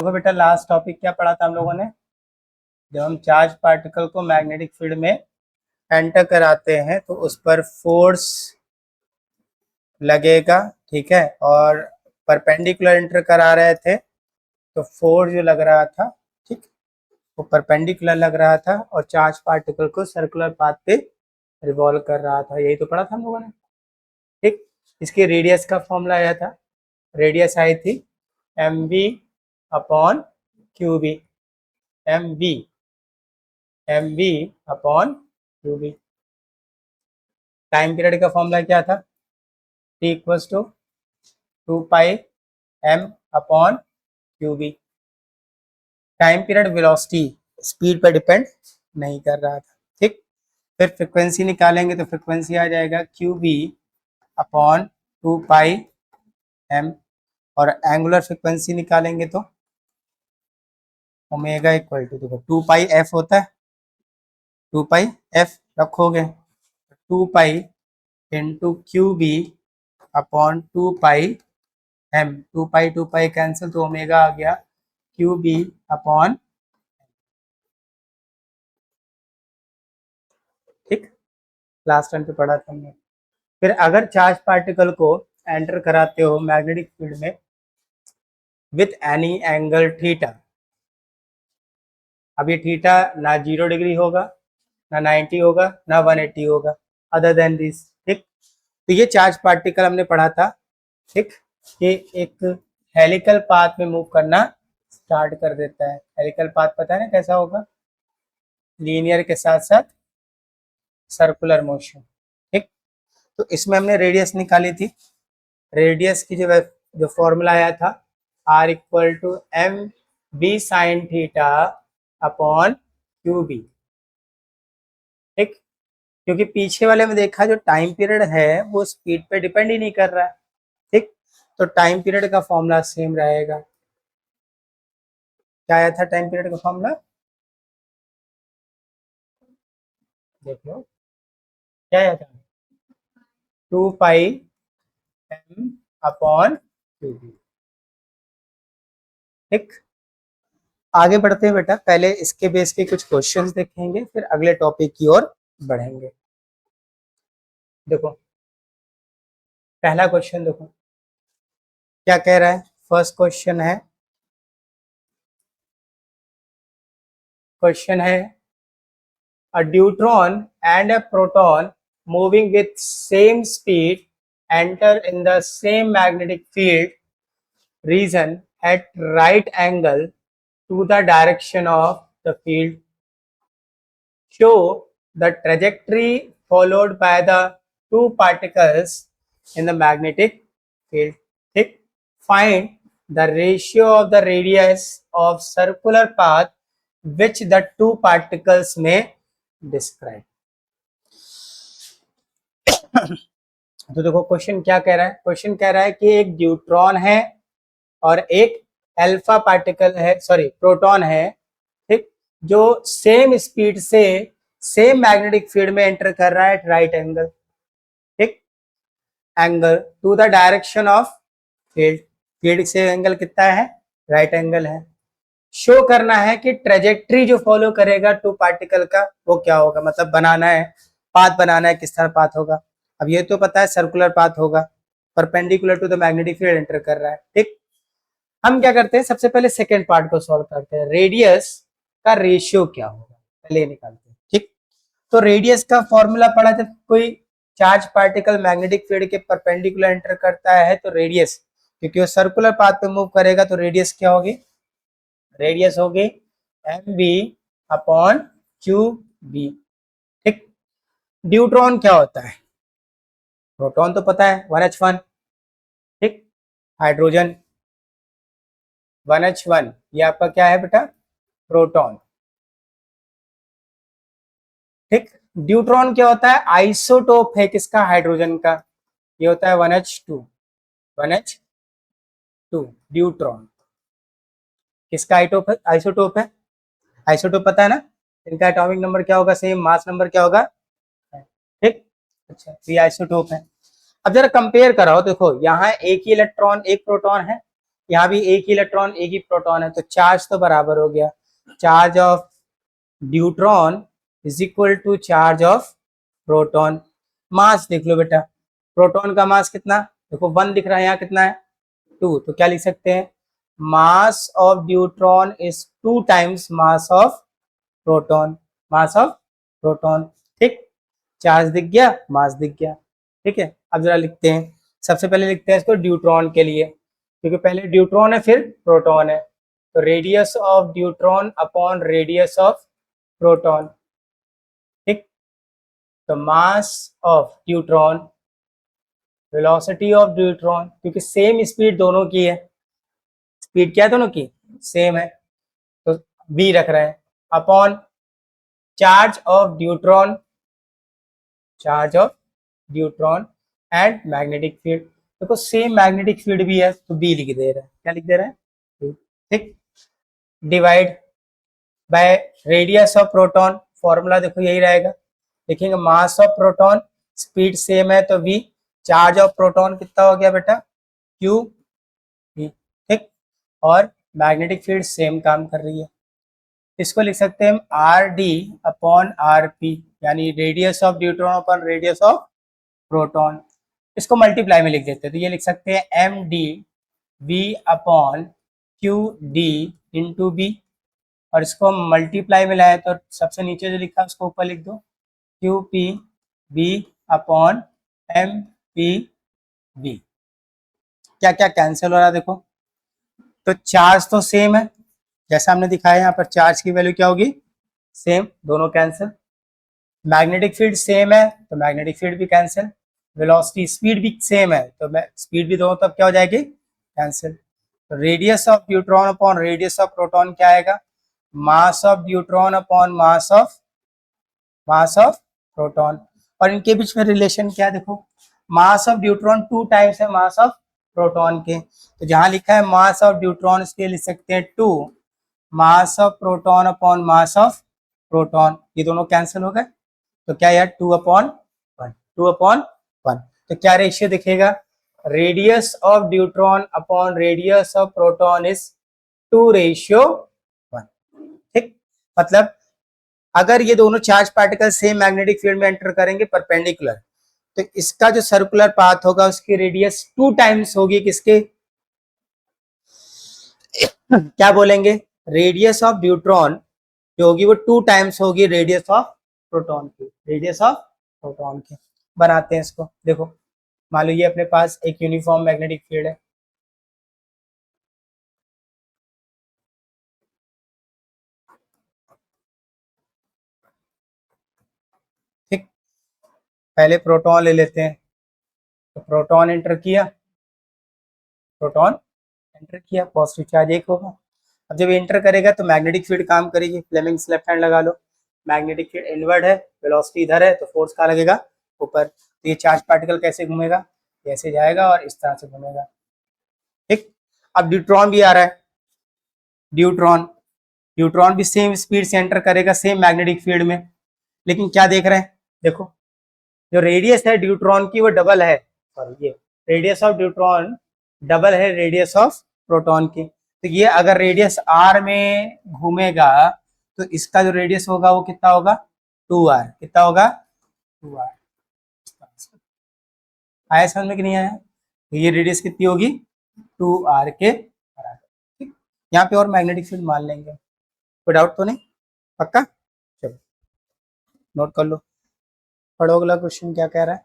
देखो बेटा, last topic क्या पढ़ा था हम लोगों ने? जब हम चार्ज पार्टिकल को मैग्नेटिक फील्ड में एंटर कराते हैं तो उस पर फोर्स लगेगा, ठीक है, और परपेंडिकुलर एंटर करा रहे थे तो फोर्स जो लग रहा था, ठीक, वो परपेंडिकुलर लग रहा था और चार्ज पार्टिकल को सर्कुलर पाथ पे रिवॉल्व कर रहा था। यही तो पढ़ा था हम लोगों ने, ठीक। इसकी रेडियस का फॉर्मूला आया था, रेडियस आई थी mv upon qb, mv upon qb। Time period का फॉर्मूला क्या था? t equals to 2 pi m upon qb। Time period velocity speed पर डिपेंड नहीं कर रहा था, ठीक। फिर फ्रिक्वेंसी निकालेंगे तो फ्रिक्वेंसी आ जाएगा qb अपॉन 2 पाई m, और एंगुलर फ्रिक्वेंसी निकालेंगे तो ओमेगा इक्वल टू, देखो 2 पाई f होता है, 2 पाई f रखोगे 2 pi into qb upon 2 pi m, 2 pi cancel तो ओमेगा आ गया qb अपॉन, ठीक, लास्ट टाइम पे पढ़ा था हमने। फिर अगर चार्ज पार्टिकल को एंटर कराते हो मैग्नेटिक फील्ड में विथ एनी एंगल थीटा, अब ये थीटा ना 0 डिग्री होगा, ना 90 होगा, ना 180 होगा, अदर देन दिस, ठीक। तो ये चार्ज पार्टिकल हमने पढ़ा था, ठीक, कि एक हेलिकल पाथ में मूव करना स्टार्ट कर देता है। हेलिकल पाथ पता है ना कैसा होगा? लीनियर के साथ साथ सर्कुलर मोशन, ठीक। तो इसमें हमने रेडियस निकाली थी, रेडियस की जो फॉर्मूला आया था r equal to M B sine theta upon Q B, ठीक। क्योंकि पीछे वाले में देखा जो टाइम पीरियड है वो स्पीड पे डिपेंड ही नहीं कर रहा है, ठीक। तो टाइम पीरियड का फॉर्मूला सेम रहेगा। क्या आया था टाइम पीरियड का फॉर्मूला? देख लो क्या आया था, 2 pi m upon Q B, ठीक। आगे बढ़ते हैं बेटा, पहले इसके बेस के कुछ क्वेश्चंस देखेंगे फिर अगले टॉपिक की ओर बढ़ेंगे। देखो पहला क्वेश्चन देखो क्या कह रहा है। फर्स्ट क्वेश्चन है a deuteron and a proton moving with same speed enter in the same magnetic field region at right angle to the direction of the field. Show the trajectory followed by the two particles in the magnetic field. ठीक, find the ratio of the radius of circular path which the two particles may describe. तो देखो question क्या कह रहा है। Question कह रहा है कि एक ड्यूट्रॉन है और एक अल्फा पार्टिकल है, सॉरी प्रोटॉन है, ठीक, जो सेम स्पीड से सेम मैग्नेटिक फील्ड में एंटर कर रहा है एट राइट एंगल, ठीक, angle to the direction of field, field से एंगल कितना है? राइट एंगल है। शो करना है कि ट्रेजेक्ट्री जो फॉलो करेगा टू पार्टिकल का वो क्या होगा, मतलब बनाना है, पाथ बनाना है, किस तरह पाथ होगा। अब ये तो पता है सर्कुलर पाथ होगा, perpendicular to the magnetic field enter कर रहा है, ठीक। हम क्या करते हैं, सबसे पहले सेकेंड पार्ट को सॉल्व करते हैं, रेडियस का रेशियो क्या होगा पहले निकालते हैं, ठीक। तो रेडियस का फॉर्मूला पढ़ा था, कोई चार्ज पार्टिकल मैग्नेटिक फील्ड के परपेंडिकुलर एंटर करता है तो रेडियस, क्योंकि वो सर्कुलर पाथ पे मूव करेगा तो रेडियस क्या होगी? रेडियस होगी M B upon Q B, ठीक। ड्यूट्रॉन क्या होता है? प्रोटॉन तो पता है 1h1, ठीक, हाइड्रोजन 1h1, ये आपका क्या है बेटा? प्रोटॉन, ठीक। ड्यूट्रॉन क्या होता है? आइसोटोप है किसका? हाइड्रोजन का, ये होता है 1h2, 1h2 ड्यूट्रॉन किसका आइसोटोप है? आइसोटोप पता है ना, इनका एटॉमिक नंबर क्या होगा? सेम मास नंबर क्या होगा, ठीक। अच्छा, ये आइसोटोप है। अब जरा कंपेयर कराओ, देखो यहाँ एक ही इलेक्ट्रॉन एक प्रोटॉन है यहाँ भी एक ही इलेक्ट्रॉन एक ही प्रोटॉन है, तो चार्ज तो बराबर हो गया। Charge of deuteron is equal to charge of proton. Mass देख लो बेटा, प्रोटॉन का मास कितना, देखो 1 दिख रहा है, यहाँ कितना है 2, तो क्या लिख सकते हैं, mass of deuteron is 2 times mass of proton, mass of proton. ठीक, चार्ज दिख गया, मास दिख गया। ठीक है, अब जरा लिखते हैं, सबसे पहले लिखते हैं इसको ड्यूट्रॉन के लिए, क्योंकि पहले ड्यूट्रॉन है फिर प्रोटॉन है, तो radius of deuteron upon radius of proton. ठीक, तो mass of deuteron, velocity of deuteron, क्योंकि सेम स्पीड दोनों की है, स्पीड क्या है दोनों की सेम है, तो v रख रहे हैं, upon charge of deuteron, charge of deuteron and magnetic field. देखो सेम मैग्नेटिक फील्ड भी है, तो बी लिख दे रहे हैं, क्या लिख दे रहे हैं, ठीक, divide by radius of proton, formula देखो यही रहेगा, लिखेंगे मास ऑफ प्रोटॉन, स्पीड सेम है तो v, चार्ज ऑफ प्रोटॉन कितना हो गया बेटा q v, ठीक, और मैग्नेटिक फील्ड सेम काम कर रही है, इसको लिख सकते हैं हम R D upon R P, यानी radius of deuteron upon radius of proton. इसको मल्टीप्लाई में लिख देते हैं, तो ये लिख सकते हैं M D V upon Q D into B, और इसको मल्टीप्लाई में लाए तो सबसे नीचे जो लिखा है उसको ऊपर लिख दो, Q P B upon M P B. क्या क्या कैंसिल हो रहा है देखो, तो चार्ज तो सेम है, जैसा हमने दिखाया यहाँ पर चार्ज की वैल्यू क्या होगी सेम, दोनों कैंसिल, मैग्नेटिक फील्ड सेम है तो मैग्नेटिक फील्ड भी कैंसिल, वेलोसिटी स्पीड भी सेम है तो स्पीड भी दोनों तब क्या हो जाएगी कैंसिल, तो radius of neutron upon radius of proton क्या आएगा, mass of neutron upon mass of proton. और इनके बीच में रिलेशन क्या है देखो, मास ऑफ न्यूट्रॉन 2 टाइम्स है मास ऑफ प्रोटॉन के, तो जहां लिखा है मास ऑफ न्यूट्रॉन इसके लिख सकते हैं 2 मास of proton upon mass of proton, ये दोनों कैंसिल हो गए, तो क्या यार 2/1, 2/1, तो क्या रेशियो दिखेगा, radius of neutron upon radius of proton is 2:1। ठीक, मतलब अगर ये दोनों charge particle same magnetic field में एंटर करेंगे परपेंडिकुलर, तो इसका जो सर्कुलर पाथ होगा उसकी रेडियस 2 टाइम्स होगी किसके क्या बोलेंगे, रेडियस ऑफ न्यूट्रॉन जो होगी वो 2 टाइम्स होगी रेडियस ऑफ प्रोटॉन की, रेडियस ऑफ प्रोटॉन की। बनाते हैं इसको, देखो मान लो ये अपने पास एक यूनिफॉर्म मैग्नेटिक फील्ड है, ठीक, पहले प्रोटॉन ले लेते हैं, तो प्रोटॉन एंटर किया, प्रोटॉन एंटर किया, पॉजिटिव चार्ज 1 होगा, अब जब एंटर करेगा तो मैग्नेटिक फील्ड काम करेगी, फ्लेमिंग्स लेफ्ट हैंड लगा लो, मैग्नेटिक फील्ड इनवर्ड है, वेलोसिटी इधर है, तो फोर्स कहाँ लगेगा ऊपर, तो ये चार्ज पार्टिकल कैसे घूमेगा, ऐसे जाएगा और इस तरह से घूमेगा। ठीक, अब न्यूट्रॉन भी आ रहा है, न्यूट्रॉन न्यूट्रॉन भी सेम स्पीड से एंटर करेगा सेम मैग्नेटिक फील्ड में, लेकिन क्या देख रहे हैं देखो, जो रेडियस है न्यूट्रॉन की वो डबल है, सॉरी ये रेडियस ऑफ न्यूट्रॉन डबल है रेडियस ऑफ प्रोटॉन की, तो ये अगर रेडियस आर में घूमेगा तो इसका जो रेडियस होगा वो कितना होगा 2r, कितना होगा 2r। आया समझ में कि नहीं आया, तो ये रेडियस कितनी होगी 2r के बराबर। ठीक, यहाँ पे और मैग्नेटिक फील्ड मान लेंगे, कोई डाउट तो नहीं, पक्का, चलो नोट कर लो, पढ़ो अगला क्वेश्चन क्या कह रहा है,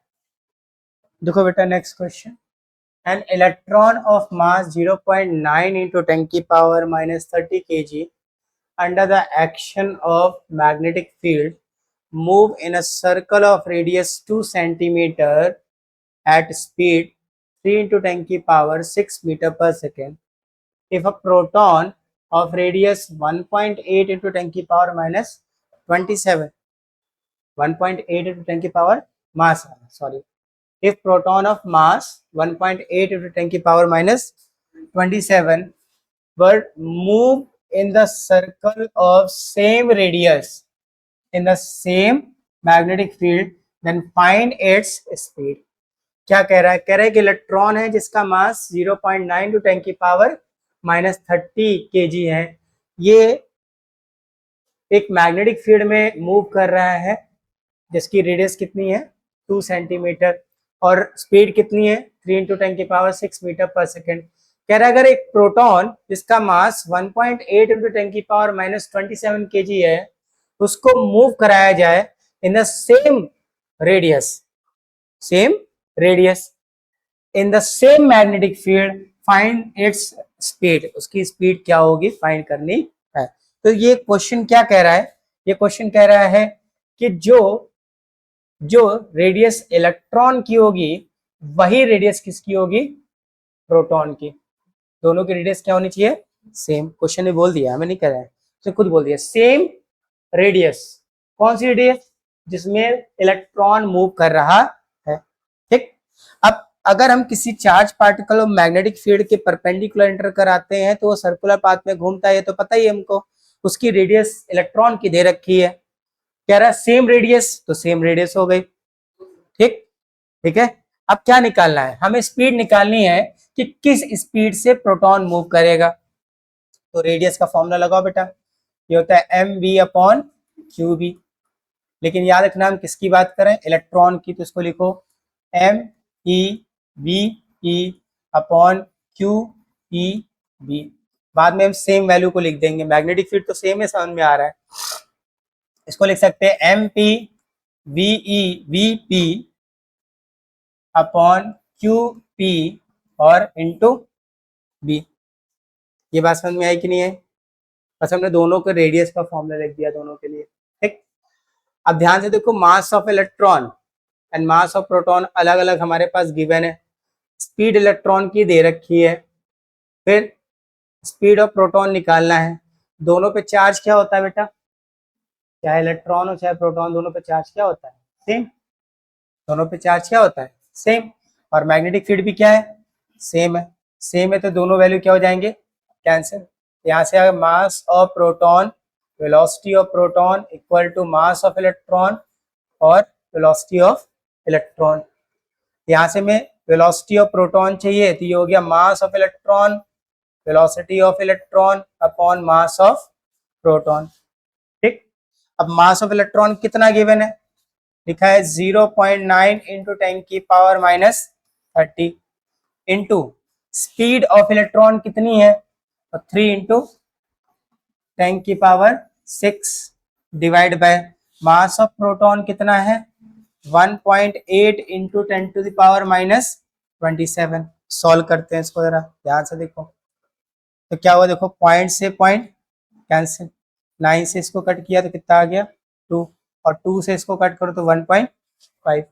देखो बेटा next question, an electron of mass 0.9 into 10 की power minus 30 kg under the action of magnetic field move in a circle of radius 2 centimeter at speed 3 into 10 की power 6 meter per second. If a proton of radius 1.8 into 10 की power minus 27, 1.8 into 10 की power mass, sorry, if proton of mass 1.8 into 10 की power minus 27 were moved in the circle of same radius in the same magnetic field, then find its speed। क्या कह रहा है, कह रहा है कि इलेक्ट्रॉन है जिसका मास 0.9 टू 10 की पावर -30 kg है, ये एक मैग्नेटिक फील्ड में मूव कर रहा है जिसकी रेडियस कितनी है 2 सेंटीमीटर और स्पीड कितनी है 3 × 10⁶ मीटर पर सेकेंड। कह रहा है अगर एक प्रोटॉन जिसका मास 1.8 × 10⁻27 kg है उसको मूव कराया जाए in the same radius in the same magnetic field, find its speed, उसकी स्पीड क्या होगी फाइंड करनी है। तो ये क्वेश्चन क्या कह रहा है, ये क्वेश्चन कह रहा है कि जो रेडियस इलेक्ट्रॉन की होगी वही रेडियस किसकी होगी, प्रोटॉन की। दोनों की रेडियस क्या होनी चाहिए, सेम। क्वेश्चन ने बोल दिया, हमें नहीं कह रहा है, तो खुद बोल दिया सेम रेडियस। कौन सी रेडियस, जिसमें इलेक्ट्रॉन मूव कर रहा है। ठीक, अब अगर हम किसी चार्ज पार्टिकल और मैग्नेटिक फील्ड के परपेंडिकुलर एंटर कराते हैं तो वो सर्कुलर पाथ में घूमता है, तो पता ही है हमको। उसकी रेडियस इलेक्ट्रॉन की दे रखी है, कह रहा है सेम रेडियस, तो सेम रेडियस हो गई। ठीक है, अब क्या निकालना है, हमें स्पीड निकालनी है कि किस स्पीड से प्रोटॉन मूव करेगा। तो रेडियस का फॉर्मूला लगाओ बेटा, ये होता है mv/qb। लेकिन याद रखना हम किसकी बात करें, इलेक्ट्रॉन की, तो इसको लिखो MEV/QEB। बाद में हम सेम वैल्यू को लिख देंगे, मैग्नेटिक फील्ड तो सेम है, समझ में आ रहा है। इसको लिख सकते हैं MP/VEVP/QP और इंटू बी। ये बात समझ में आई कि नहीं है, बस हमने दोनों के रेडियस का फॉर्मूला लिख दिया दोनों के लिए। ठीक, अब ध्यान से देखो, मास of electron and mass of proton अलग अलग हमारे पास गिवन है। स्पीड इलेक्ट्रॉन की दे रखी है, फिर स्पीड ऑफ प्रोटॉन निकालना है। दोनों पे चार्ज क्या होता है बेटा, चाहे इलेक्ट्रॉन हो चाहे प्रोटॉन, दोनों पे चार्ज क्या होता है, सेम। दोनों पे चार्ज क्या होता है, सेम। और मैग्नेटिक फील्ड भी क्या है, सेम है। सेम है तो दोनों वैल्यू क्या हो जाएंगे, कैंसिल। यहाँ से अगर mass of proton, velocity of proton equal to mass of electron और वेलोसिटी ऑफ इलेक्ट्रॉन। यहाँ से मैं वेलोसिटी ऑफ प्रोटॉन चाहिए, तो ये हो गया मास of electron, velocity of electron upon mass of proton. ठीक, अब मास ऑफ इलेक्ट्रॉन कितना गिवन है, लिखा है 0.9 × 10⁻30 इंटू स्पीड ऑफ इलेक्ट्रॉन कितनी है, तो 3 × 10⁶ divide by mass of proton कितना है 1.8 × 10⁻27। सॉल्व करते हैं इसको, जरा ध्यान से देखो। तो क्या हुआ, देखो पॉइंट से पॉइंट कैंसिल, 9 से इसको कट किया तो कितना आ गया 2, और 2 से इसको कट करो तो 1.5।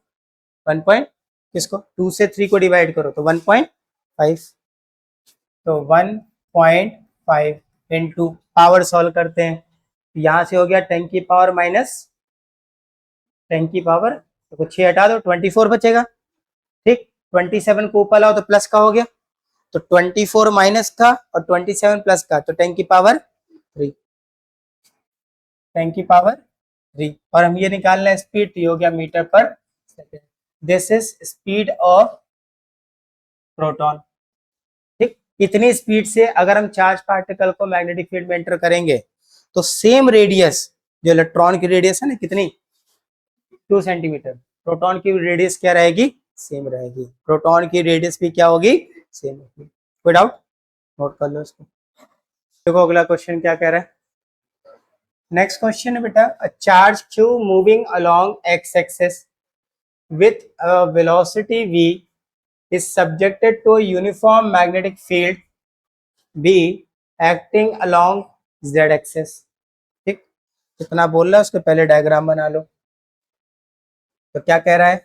1 किसको, 2 से 3 को डिवाइड करो तो 1.5, तो 1.5 इंटू पावर सॉल्व करते हैं। यहाँ से हो गया 10⁻, तो 6 हटा दो 24 बचेगा। ठीक, 27 को ऊपर लाओ तो प्लस का हो गया, तो 24 माइनस का और 27 प्लस का, तो 10⁻3। और हम ये निकालना है स्पीड, तो हो गया मीटर पर second. This is speed of proton. ठीक, इतनी स्पीड से अगर हम चार्ज पार्टिकल को मैग्नेटिक फील्ड में एंटर करेंगे तो सेम रेडियस, जो इलेक्ट्रॉन की रेडियस है ना कितनी 2 सेंटीमीटर, प्रोटॉन की रेडियस क्या रहेगी, सेम रहेगी। प्रोटॉन की रेडियस भी क्या होगी, सेम होगी। कोई डाउट, नोट कर लो इसको। देखो अगला क्वेश्चन क्या कह रहा है। नेक्स्ट क्वेश्चन है बेटा, a charge Q moving along x axis with a velocity v is subjected to a uniform magnetic field B acting along z axis। ठीक, जितना बोल रहा है उसके पहले डायग्राम बना लो। तो क्या कह रहा है,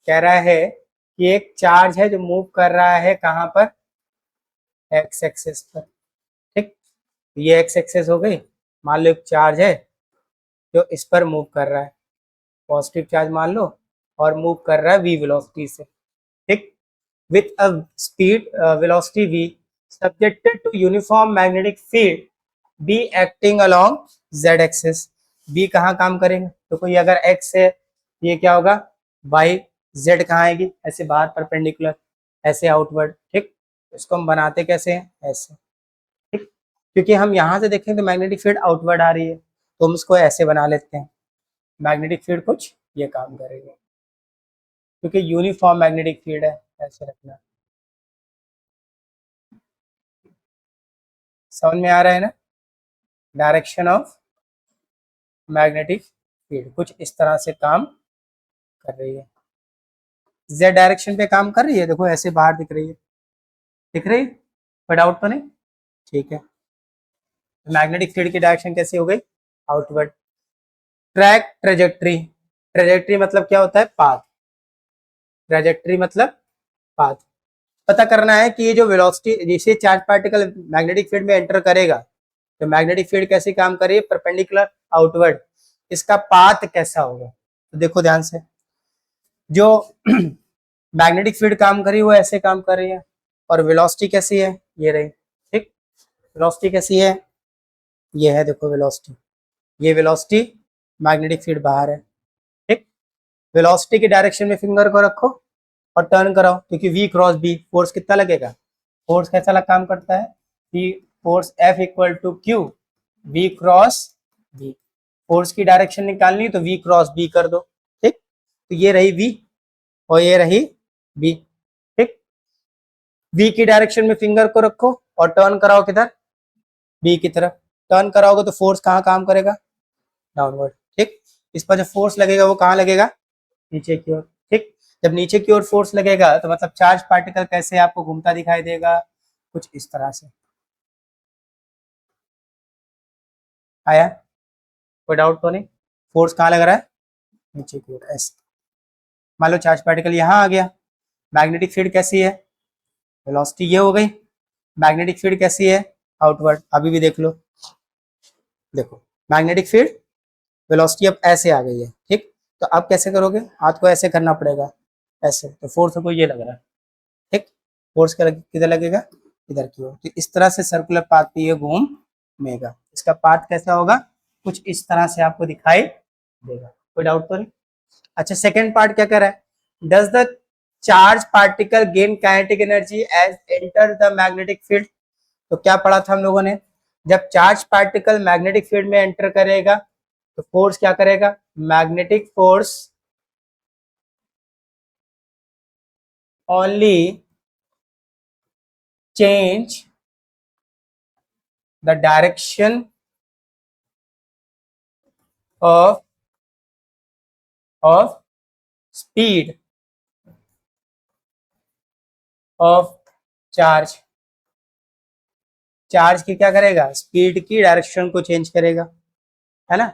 कह रहा है कि एक चार्ज है जो मूव कर रहा है कहाँ पर, x एक्सिस पर। ठीक, ये x एक्सिस हो गई। मान लो एक चार्ज है जो इस पर मूव कर रहा है, पॉजिटिव चार्ज मान लो, और मूव कर रहा है v वेलोसिटी से। ठीक, with a speed velocity v subjected to uniform magnetic field b acting along z axis। b कहाँ काम करेंगे, तो कोई अगर x है ये क्या होगा y, z कहाँ आएगी, ऐसे बाहर परपेंडिकुलर, ऐसे आउटवर्ड। ठीक, इसको हम बनाते कैसे हैं, ऐसे। क्योंकि हम यहाँ से देखें तो मैग्नेटिक फील्ड आउटवर्ड आ रही है, तो हम इसको ऐसे बना लेते हैं, मैग्नेटिक फील्ड कुछ ये काम करेगी, क्योंकि यूनिफॉर्म मैग्नेटिक फील्ड है, ऐसे रखना। समझ में आ रहा है ना? डायरेक्शन ऑफ मैग्नेटिक फील्ड कुछ इस तरह से काम कर रही है, जेड डायरेक्शन पे काम कर रही है, देखो ऐसे बाहर दिख रही है, दिख रही है, कोई डाउट तो नहीं? ठीक है, मैग्नेटिक फील्ड की डायरेक्शन कैसी हो गई? आउटवर्ड। ट्रैक ट्रेजेक्ट्री, ट्रेजेक्ट्री मतलब क्या होता है? पाथ। ट्रेजेक्ट्री मतलब पाथ। पता करना है कि ये जो वेलोसिटी, जैसे चार्ज पार्टिकल मैग्नेटिक फील्ड में एंटर करेगा तो मैग्नेटिक फील्ड कैसे काम कर रही है? Perpendicular outward. इसका पाथ कैसा होगा? तो देखो ध्यान से, जो मैग्नेटिक फील्ड काम कर रही है वो ऐसे काम कर रही है, और वेलोसिटी कैसी है? ये रही, ठीक। वेलोसिटी कैसी है? ये है, देखो वेलोसिटी, ये वेलोसिटी, मैग्नेटिक फील्ड बाहर है, ठीक। वेलोसिटी की डायरेक्शन में फिंगर को रखो और टर्न कराओ, क्योंकि v क्रॉस b फोर्स कितना लगेगा? फोर्स कैसा काम करता है? कि force F equal to Q v cross b। Force की डायरेक्शन निकालनी तो v क्रॉस b कर दो, ठीक। तो ये रही v और ये रही b, ठीक। v की डायरेक्शन में फिंगर को रखो और टर्न कराओ किधर? b की तरफ। टर्न कराओगे तो फोर्स कहाँ काम करेगा? डाउनवर्ड, ठीक। इस पर जो फोर्स लगेगा वो कहाँ लगेगा? नीचे की ओर, ठीक। जब नीचे की ओर फोर्स लगेगा तो मतलब चार्ज पार्टिकल कैसे आपको घूमता दिखाई देगा? कुछ इस तरह से। आया? कोई डाउट तो नहीं? फोर्स कहाँ लग रहा है? नीचे की ओर, ऐसे। मान लो चार्ज पार्टिकल यहाँ आ गया, मैग्नेटिक फील्ड कैसी है? वेलोसिटी ये हो गई, मैग्नेटिक फील्ड कैसी है? आउटवर्ड। अभी भी देख लो, देखो मैग्नेटिक फील्ड, वेलोसिटी अब ऐसे आ गई है, ठीक। तो अब कैसे करोगे? हाथ को ऐसे करना पड़ेगा, ऐसे, तो फोर्स को ये लग रहा है, ठीक। फोर्स किधर लगेगा? इधर की ओर। तो इस तरह से सर्कुलर पाथ पे ये घूमेगा। इसका पाथ कैसा होगा? कुछ इस तरह से आपको दिखाई देगा। कोई डाउट तो नहीं? अच्छा, सेकेंड पार्ट क्या कर रहा है? Does the charge particle gain kinetic energy as enter the magnetic field? तो क्या पढ़ा था हम लोगों ने? जब चार्ज पार्टिकल मैग्नेटिक फील्ड में एंटर करेगा तो फोर्स क्या करेगा? Magnetic force only change the direction of speed of charge। Charge की क्या करेगा? स्पीड की डायरेक्शन को चेंज करेगा, है ना?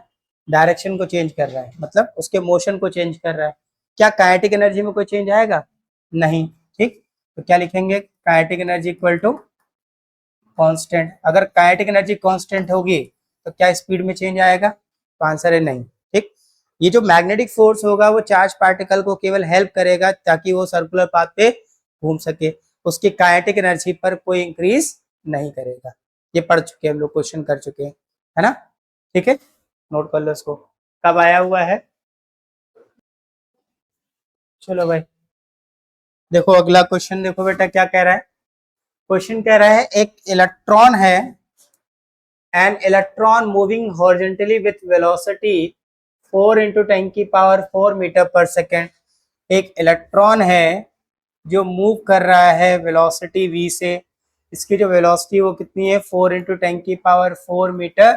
डायरेक्शन को चेंज कर रहा है मतलब उसके मोशन को चेंज कर रहा है। क्या काइनेटिक एनर्जी में कोई चेंज आएगा? नहीं, ठीक। तो क्या लिखेंगे? Kinetic energy equal to constant. अगर काइनेटिक एनर्जी कांस्टेंट होगी तो क्या स्पीड में चेंज आएगा? तो आंसर है नहीं, ठीक। ये जो मैग्नेटिक फोर्स होगा वो चार्ज पार्टिकल को केवल हेल्प करेगा ताकि वो सर्कुलर पाथ पे घूम सके, उसकी काइनेटिक एनर्जी पर कोई इंक्रीज नहीं करेगा। ये पढ़ चुके हैं हम लोग, क्वेश्चन कर चुके हैं, है ना? ठीक है, नोट कर लो इसको, कब आया हुआ है। चलो भाई, देखो अगला क्वेश्चन, देखो बेटा क्या कह रहा है। क्वेश्चन कह रहा है एक इलेक्ट्रॉन है, an electron moving horizontally with velocity 4 into 10 की पावर 4 मीटर पर सेकेंड। एक इलेक्ट्रॉन है जो मूव कर रहा है वेलोसिटी v से, इसकी जो वेलोसिटी वो कितनी है? 4 इंटू 10 की पावर 4 मीटर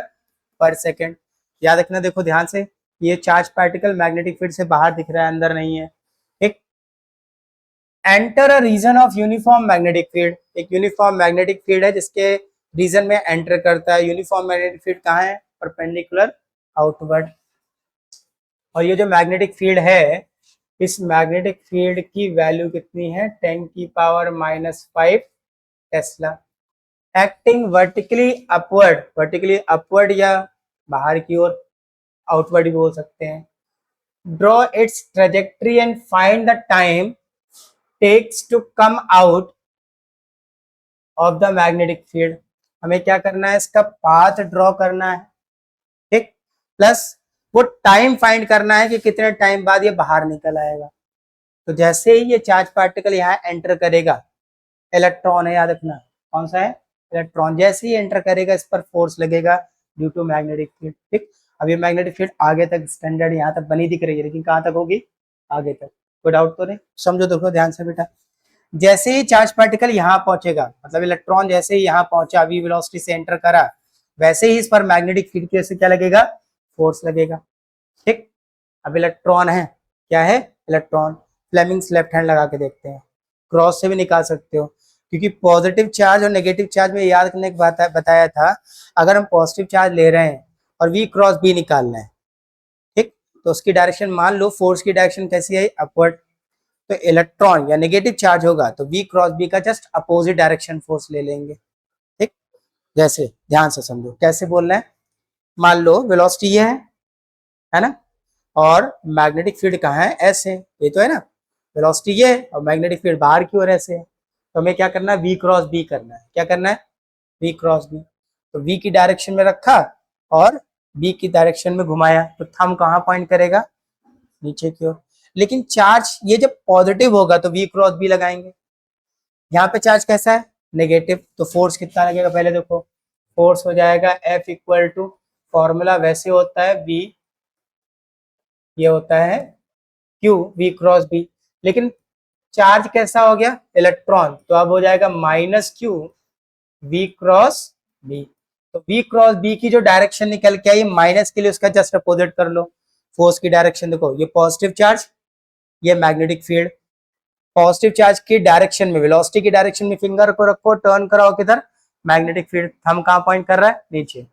पर सेकेंड। याद रखना, देखो ध्यान से, ये चार्ज पार्टिकल मैग्नेटिक फील्ड से बाहर दिख रहा है, अंदर नहीं है, ठीक। Enter a region of uniform magnetic field, एक यूनिफॉर्म मैग्नेटिक फील्ड है जिसके रीजन में एंटर करता है। यूनिफॉर्म मैग्नेटिक फील्ड कहाँ है? Perpendicular outward. और ये जो मैग्नेटिक फील्ड है, इस मैग्नेटिक फील्ड की वैल्यू कितनी है? 10 की power -5 tesla. Acting vertically upward, vertically upward या बाहर की ओर, आउटवर्ड भी बोल सकते हैं। Draw its trajectory and find the time takes to come out of the magnetic field. हमें क्या करना है? इसका पाथ ड्रॉ करना है, ठीक, प्लस वो टाइम फाइंड करना है कि कितने टाइम बाद ये बाहर निकल आएगा। तो जैसे ही ये चार्ज पार्टिकल यहाँ एंटर करेगा, इलेक्ट्रॉन है, याद रखना कौन सा है? इलेक्ट्रॉन जैसे ही एंटर करेगा इस पर फोर्स लगेगा ड्यू टू मैग्नेटिक फील्ड। ठीक, अब ये मैग्नेटिक फील्ड आगे तक स्टैंडर्ड यहाँ तक बनी दिख रही है, लेकिन कहाँ तक होगी, आगे तक। कोई डाउट तो नहीं, समझो देखो ध्यान से बेटा। जैसे ही चार्ज पार्टिकल यहाँ पहुंचेगा, मतलब इलेक्ट्रॉन जैसे ही यहाँ पहुंचा, v वेलोसिटी से एंटर करा, वैसे ही इस पर मैग्नेटिक फील्ड की वजह से क्या लगेगा, फोर्स लगेगा। ठीक, अब इलेक्ट्रॉन है, क्या है, इलेक्ट्रॉन। फ्लेमिंग्स लेफ्ट हैंड लगा के देखते हैं, क्रॉस से भी निकाल सकते हो, क्योंकि पॉजिटिव चार्ज और नेगेटिव चार्ज में याद करने की बात बताया था, अगर हम पॉजिटिव चार्ज ले रहे हैं और v क्रॉस b निकालना है, ठीक, तो उसकी डायरेक्शन मान लो, फोर्स की डायरेक्शन कैसी है, अपवर्ड। तो इलेक्ट्रॉन या नेगेटिव चार्ज होगा तो v क्रॉस b का जस्ट अपोजिट डायरेक्शन फोर्स ले लेंगे। ठीक, जैसे ध्यान से समझो कैसे बोल रहे हैं। मान लो वेलोसिटी ये है ना, और मैग्नेटिक फील्ड कहाँ है, ऐसे, ये तो है ना, वेलोसिटी ये और मैग्नेटिक फील्ड बाहर की ओर ऐसे है, तो हमें क्या करना है, v क्रॉस b करना है। क्या करना है, v क्रॉस b। तो v की डायरेक्शन में रखा और b की डायरेक्शन में घुमाया, तो थंब कहाँ पॉइंट करेगा, नीचे की ओर। लेकिन चार्ज ये जब पॉजिटिव होगा तो v क्रॉस b लगाएंगे, यहाँ पे चार्ज कैसा है, नेगेटिव, तो फोर्स कितना लगेगा, पहले देखो, फोर्स हो जाएगा F इक्वल टू, फॉर्मूला वैसे होता है v, ये होता है Q v क्रॉस b, लेकिन चार्ज कैसा हो गया, इलेक्ट्रॉन, तो अब हो जाएगा minus Q v cross b। तो v क्रॉस b की जो डायरेक्शन निकल के आई माइनस के लिए उसका जस्ट अपोजिट कर लो। फोर्स की डायरेक्शन देखो, ये पॉजिटिव चार्ज, ये मैग्नेटिक फील्ड, पॉजिटिव चार्ज की डायरेक्शन में, वेलोसिटी की डायरेक्शन में फिंगर को रखो, टर्न कराओ किधर, मैग्नेटिक फील्ड, थंब कहाँ पॉइंट कर रहा है, नीचे।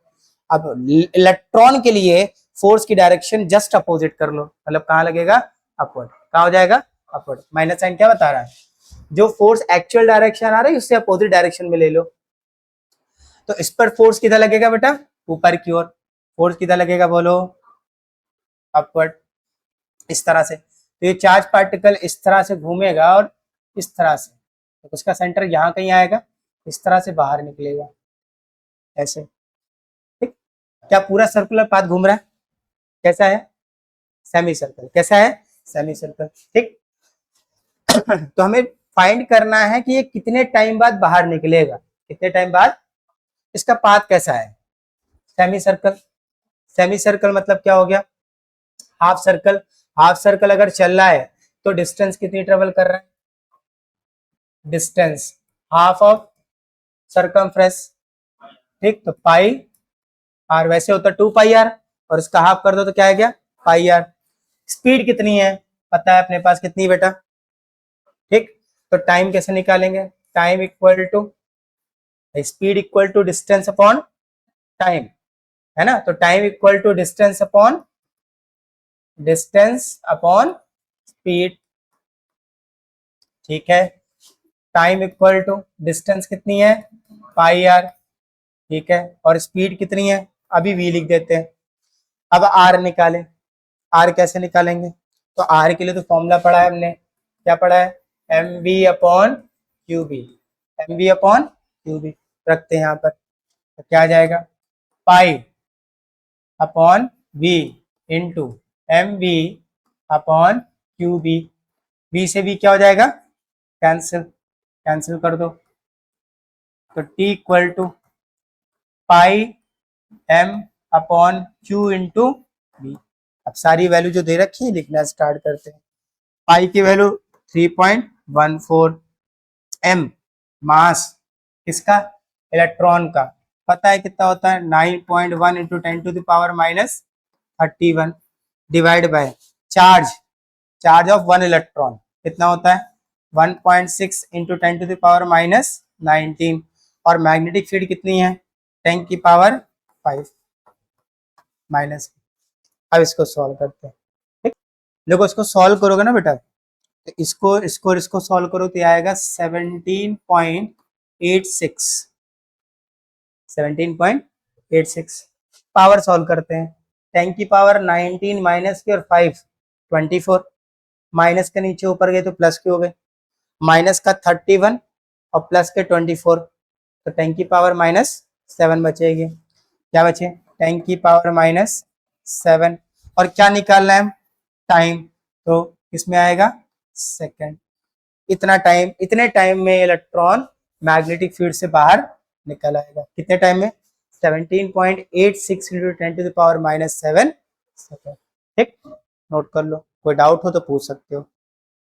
अब इलेक्ट्रॉन के लिए फोर्स की डायरेक्शन जस्ट अपोजिट कर लो, मतलब कहाँ लगेगा, अपवर्ड। कहाँ हो जाएगा, अपवर्ड। माइनस साइन क्या बता रहा है, जो फोर्स एक्चुअल डायरेक्शन आ रहा है उससे अपोजिट डायरेक्शन में ले लो। तो इस पर फोर्स किधर लगेगा बेटा, ऊपर की ओर। फोर्स किधर लगेगा बोलो, अपवर्ड, इस तरह से। तो ये चार्ज पार्टिकल इस तरह से घूमेगा और इस तरह से, तो उसका सेंटर यहाँ कहीं आएगा, इस तरह से बाहर निकलेगा, ऐसे। ठीक, क्या पूरा सर्कुलर पाथ घूम रहा है, कैसा है, सेमी सर्कल, कैसा है, सेमी सर्कल। ठीक, तो हमें फाइंड करना है कि ये कितने टाइम बाद बाहर निकलेगा, कितने टाइम बाद, इसका पाथ कैसा है, सेमी सर्कल। सेमी सर्कल मतलब क्या हो गया, हाफ सर्कल। हाफ सर्कल अगर चल रहा है तो डिस्टेंस कितनी ट्रेवल कर रहा है, डिस्टेंस हाफ ऑफ सर्कमफ्रेंस। ठीक, तो पाई आर, वैसे होता है 2 पाई आर, और इसका हाफ कर दो तो क्या आ गया, पाई आर। स्पीड कितनी है पता है अपने पास, कितनी बेटा, ठीक, तो टाइम कैसे निकालेंगे, time equal to, speed equal to distance upon time, है ना। तो time equal to distance upon speed. ठीक है, टाइम इक्वल टू डिस्टेंस कितनी है, पाई आर, ठीक है, और स्पीड कितनी है, अभी v लिख देते हैं। अब r निकालें, r कैसे निकालेंगे, तो r के लिए तो फॉर्मूला पढ़ा है हमने, क्या पढ़ा है, mv upon qb, mv upon qb रखते हैं यहाँ पर, तो क्या आ जाएगा, pi upon v into mv upon qb। v से v क्या हो जाएगा, कैंसिल, कैंसिल कर दो, तो t equal to pi m upon q into b। अब सारी वैल्यू जो दे रखी है लिखना स्टार्ट करते हैं। पाई की वैल्यू 3.14, m मास किसका, इलेक्ट्रॉन का, पता है कितना होता है, 9.1 into 10 to the power minus 31 divide by charge, charge of 1 electron कितना होता है, 1.6 into 10 to the power minus 19, और मैग्नेटिक फील्ड कितनी है, 10 की पावर 5 माइनस। अब इसको सॉल्व करते हैं। ठीक, देखो इसको सॉल्व करोगे ना बेटा, तो इसको सॉल्व करो तो आएगा 17.86 पावर सॉल्व करते हैं। 10 की पावर 19 माइनस की और 5 24, माइनस के नीचे ऊपर गए तो प्लस के हो गए, माइनस का 31 और प्लस के 24, तो 10 की पावर माइनस 7 बचेगी। क्या बचे, 10 की पावर माइनस 7, और क्या निकालना है, टाइम, तो इसमें आएगा सेकंड। इतना टाइम, इतने टाइम में इलेक्ट्रॉन मैग्नेटिक फील्ड से बाहर निकल आएगा। कितने टाइम में? 17.86 इंटू 10⁻⁻7 सेकेंड। ठीक, नोट कर लो, कोई डाउट हो तो पूछ सकते हो।